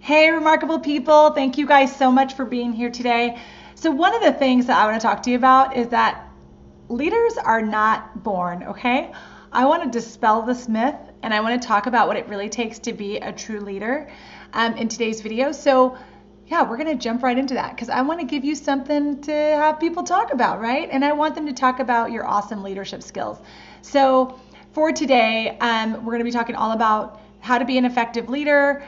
Hey, remarkable people. Thank you guys so much for being here today. So one of the things that I want to talk to you about is that leaders are not born, okay? I want to dispel this myth and I want to talk about what it really takes to be a true leader in today's video. So yeah, we're going to jump right into that because I want to give you something to have people talk about, right? And I want them to talk about your awesome leadership skills. So for today, we're going to be talking all about how to be an effective leader,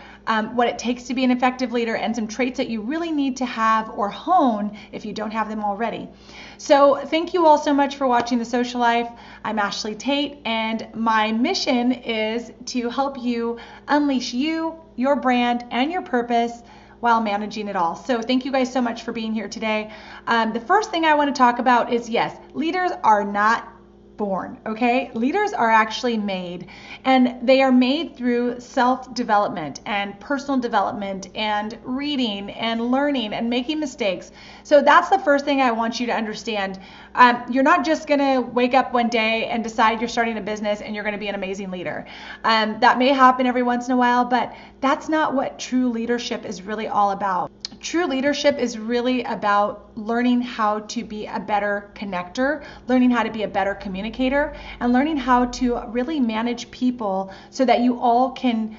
what it takes to be an effective leader, and some traits that you really need to have or hone if you don't have them already. So thank you all so much for watching The Social Life. I'm Ashlee Tate, and my mission is to help you unleash you, your brand, and your purpose while managing it all. So thank you guys so much for being here today. The first thing I want to talk about is, yes, leaders are not born, okay? Leaders are actually made, and they are made through self-development and personal development and reading and learning and making mistakes. So that's the first thing I want you to understand. You're not just gonna wake up one day and decide you're starting a business and you're gonna be an amazing leader. That may happen every once in a while, but that's not what true leadership is really all about. True leadership is really about learning how to be a better connector, learning how to be a better communicator, and learning how to really manage people so that you all can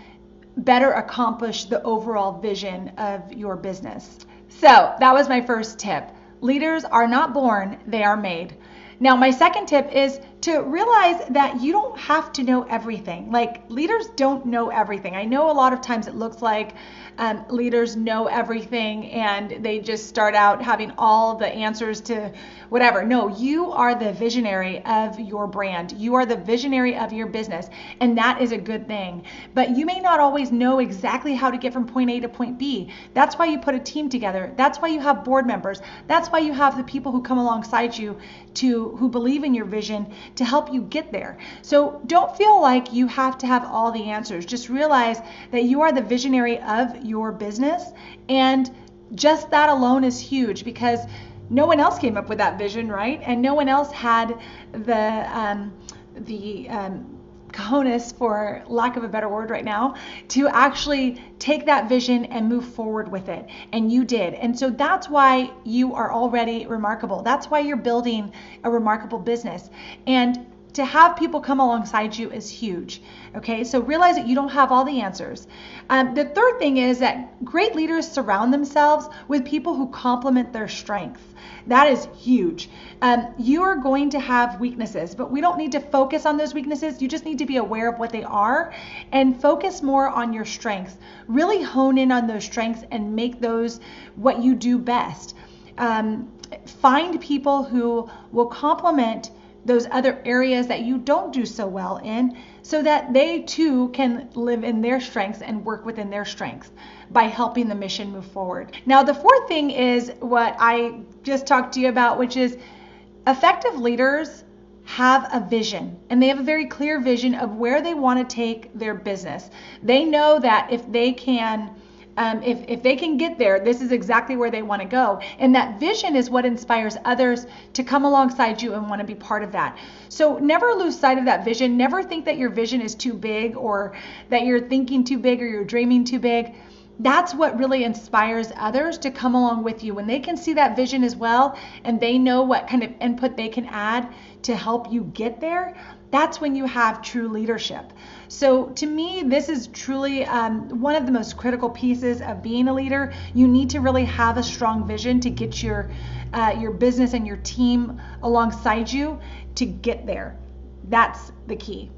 better accomplish the overall vision of your business. So that was my first tip. Leaders are not born, they are made. Now, my second tip is to realize that you don't have to know everything. Like, leaders don't know everything. I know a lot of times it looks like leaders know everything and they just start out having all the answers to whatever. No, you are the visionary of your brand. You are the visionary of your business, and that is a good thing. But you may not always know exactly how to get from point A to point B. That's why you put a team together. That's why you have board members. That's why you have the people who come alongside you who believe in your vision to help you get there. So don't feel like you have to have all the answers. Just realize that you are the visionary of your business, and just that alone is huge because no one else came up with that vision, right? And no one else had the cojones, for lack of a better word right now, to actually take that vision and move forward with it. And you did. And so that's why you are already remarkable. That's why you're building a remarkable business. And to have people come alongside you is huge. Okay, so realize that you don't have all the answers. The third thing is that great leaders surround themselves with people who complement their strengths. That is huge. You are going to have weaknesses, but we don't need to focus on those weaknesses. You just need to be aware of what they are and focus more on your strengths. Really hone in on those strengths and make those what you do best. Find people who will complement those other areas that you don't do so well in, so that they too can live in their strengths and work within their strengths by helping the mission move forward. Now, the fourth thing is what I just talked to you about, which is effective leaders have a vision, and they have a very clear vision of where they want to take their business. They know that if they can get there, this is exactly where they want to go. And that vision is what inspires others to come alongside you and want to be part of that. So never lose sight of that vision. Never think that your vision is too big or that you're thinking too big or you're dreaming too big. That's what really inspires others to come along with you. When they can see that vision as well and they know what kind of input they can add to help you get there, that's when you have true leadership. So to me, this is truly one of the most critical pieces of being a leader. You need to really have a strong vision to get your business and your team alongside you to get there. That's the key.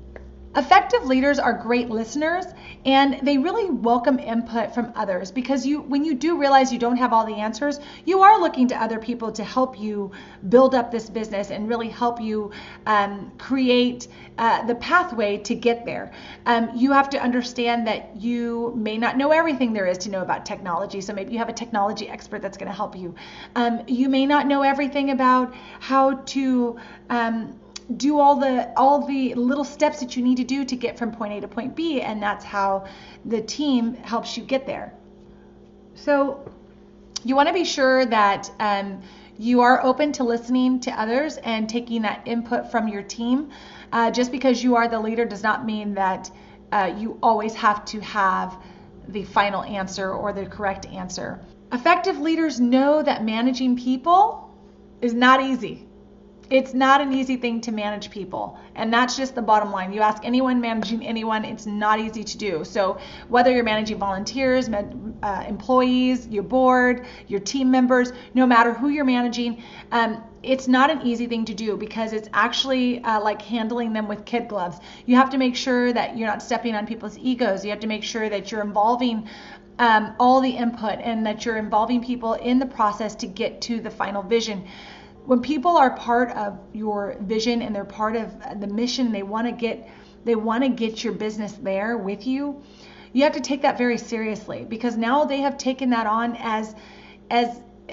Effective leaders are great listeners, and they really welcome input from others because when you do realize you don't have all the answers, you are looking to other people to help you build up this business and really help you create the pathway to get there. You have to understand that you may not know everything there is to know about technology, so maybe you have a technology expert that's going to help you. You may not know everything about how to do all the little steps that you need to do to get from point A to point B, and that's how the team helps you get there. So you want to be sure that you are open to listening to others and taking that input from your team. Just because you are the leader does not mean that you always have to have the final answer or the correct answer. Effective leaders know that managing people is not easy. It's not an easy thing to manage people, and that's just the bottom line. You ask anyone managing anyone, it's not easy to do. So whether you're managing volunteers, employees, your board, your team members, no matter who you're managing, it's not an easy thing to do because it's actually like handling them with kid gloves. You have to make sure that you're not stepping on people's egos. You have to make sure that you're involving all the input and that you're involving people in the process to get to the final vision. When people are part of your vision and they're part of the mission, they want to get your business there with you. You have to take that very seriously because now they have taken that on as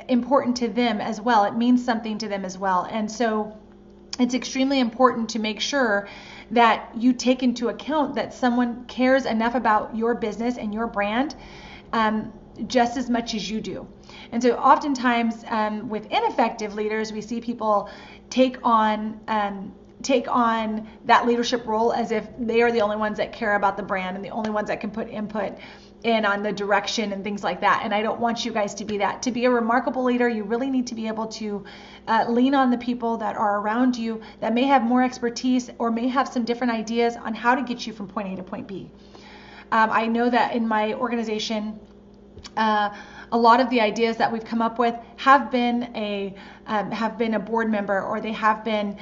important to them as well. It means something to them as well. And so it's extremely important to make sure that you take into account that someone cares enough about your business and your brand just as much as you do. And so oftentimes with ineffective leaders, we see people take on that leadership role as if they are the only ones that care about the brand and the only ones that can put input in on the direction and things like that. And I don't want you guys to be that. To be a remarkable leader, you really need to be able to lean on the people that are around you that may have more expertise or may have some different ideas on how to get you from point A to point B. I know that in my organization, a lot of the ideas that we've come up with have been a board member, or they have been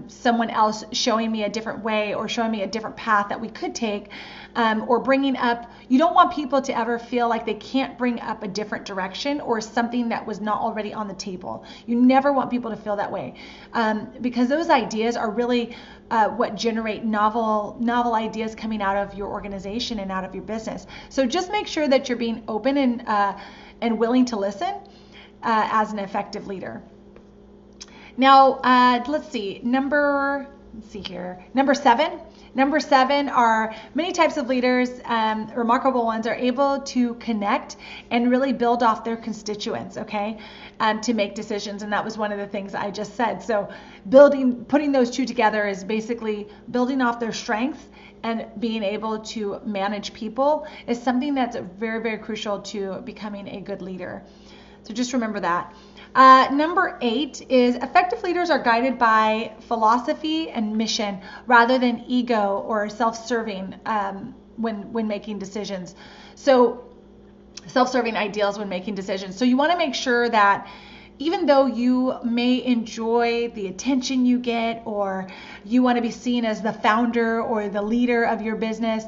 someone else showing me a different way or showing me a different path that we could take, or bringing up. You don't want people to ever feel like they can't bring up a different direction or something that was not already on the table. You never want people to feel that way, because those ideas are really what generate novel ideas coming out of your organization and out of your business. So just make sure that you're being open and willing to listen as an effective leader. Now, let's see. Number 7. Number 7 are many types of leaders, remarkable ones, are able to connect and really build off their constituents, okay, to make decisions. And that was one of the things I just said. So putting those two together is basically building off their strengths and being able to manage people is something that's very, very crucial to becoming a good leader. So just remember that. Number 8 is effective leaders are guided by philosophy and mission rather than ego or self-serving when making decisions. So self-serving ideals when making decisions. So you want to make sure that even though you may enjoy the attention you get, or you want to be seen as the founder or the leader of your business,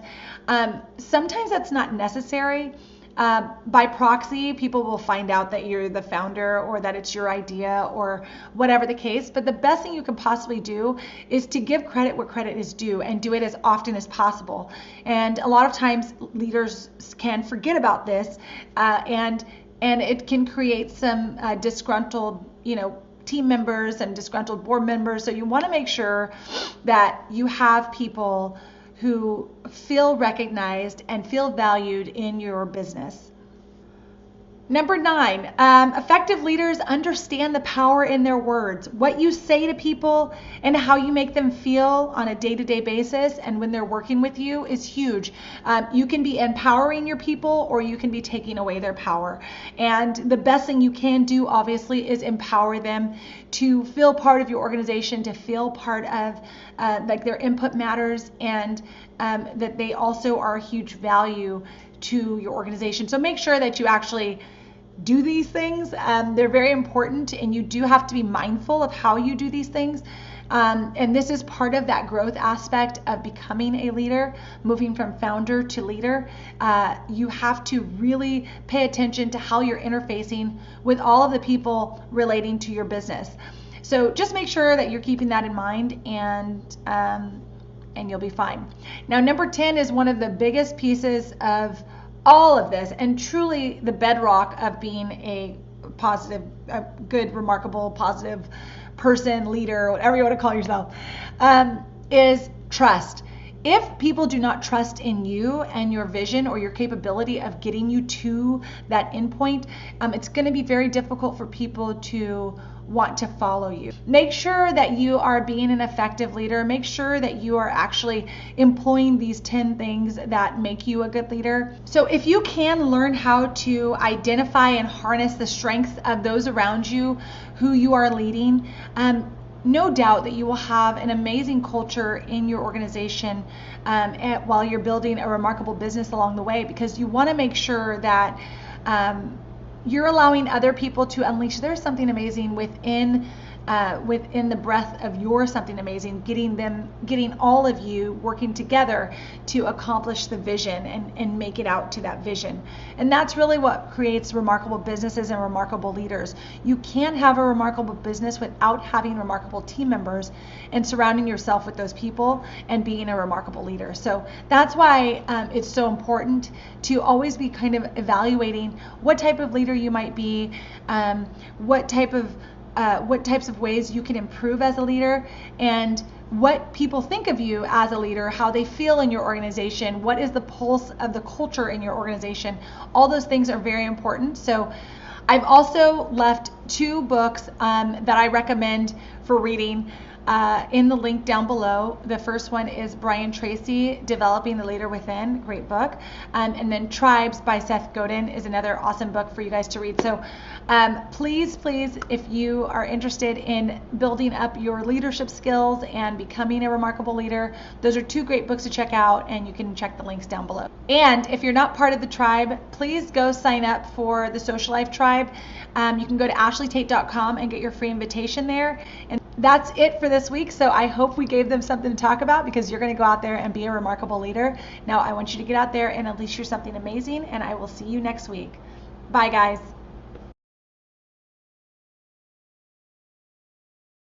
sometimes that's not necessary. By proxy, people will find out that you're the founder or that it's your idea or whatever the case. But the best thing you can possibly do is to give credit where credit is due and do it as often as possible. And a lot of times leaders can forget about this, and it can create some disgruntled, team members and disgruntled board members. So you want to make sure that you have people who feel recognized and feel valued in your business. Number 9, effective leaders understand the power in their words. What you say to people and how you make them feel on a day-to-day basis and when they're working with you is huge. You can be empowering your people, or you can be taking away their power. And the best thing you can do, obviously, is empower them to feel part of your organization, to feel part of like their input matters, and that they also are a huge value to your organization. So make sure that you actually do these things. They're very important, and you do have to be mindful of how you do these things. And this is part of that growth aspect of becoming a leader, moving from founder to leader. You have to really pay attention to how you're interfacing with all of the people relating to your business. So just make sure that you're keeping that in mind, and you'll be fine. Now, number 10 is one of the biggest pieces of all of this, and truly the bedrock of being a good, remarkable, positive person, leader, whatever you want to call yourself, is trust. If people do not trust in you and your vision or your capability of getting you to that endpoint, it's going to be very difficult for people to want to follow you. Make sure that you are being an effective leader. Make sure that you are actually employing these 10 things that make you a good leader. So if you can learn how to identify and harness the strengths of those around you who you are leading, no doubt that you will have an amazing culture in your organization while you're building a remarkable business along the way, because you want to make sure that you're allowing other people to unleash their something amazing within the breadth of your something amazing, getting all of you working together to accomplish the vision and make it out to that vision. And that's really what creates remarkable businesses and remarkable leaders. You can't have a remarkable business without having remarkable team members and surrounding yourself with those people and being a remarkable leader. So that's why it's so important to always be kind of evaluating what type of leader you might be, what types of ways you can improve as a leader, and what people think of you as a leader, how they feel in your organization, what is the pulse of the culture in your organization. All those things are very important. So I've also left 2 books that I recommend for reading in the link down below. The first one is Brian Tracy, Developing the Leader Within, great book. And then Tribes by Seth Godin is another awesome book for you guys to read. So please, if you are interested in building up your leadership skills and becoming a remarkable leader, those are 2 great books to check out, and you can check the links down below. And if you're not part of the tribe, please go sign up for the SOCIALIFE tribe. You can go to ashleetate.com and get your free invitation there. And that's it for this week. So I hope we gave them something to talk about, because you're going to go out there and be a remarkable leader. Now I want you to get out there and unleash your something amazing, and I will see you next week. Bye, guys.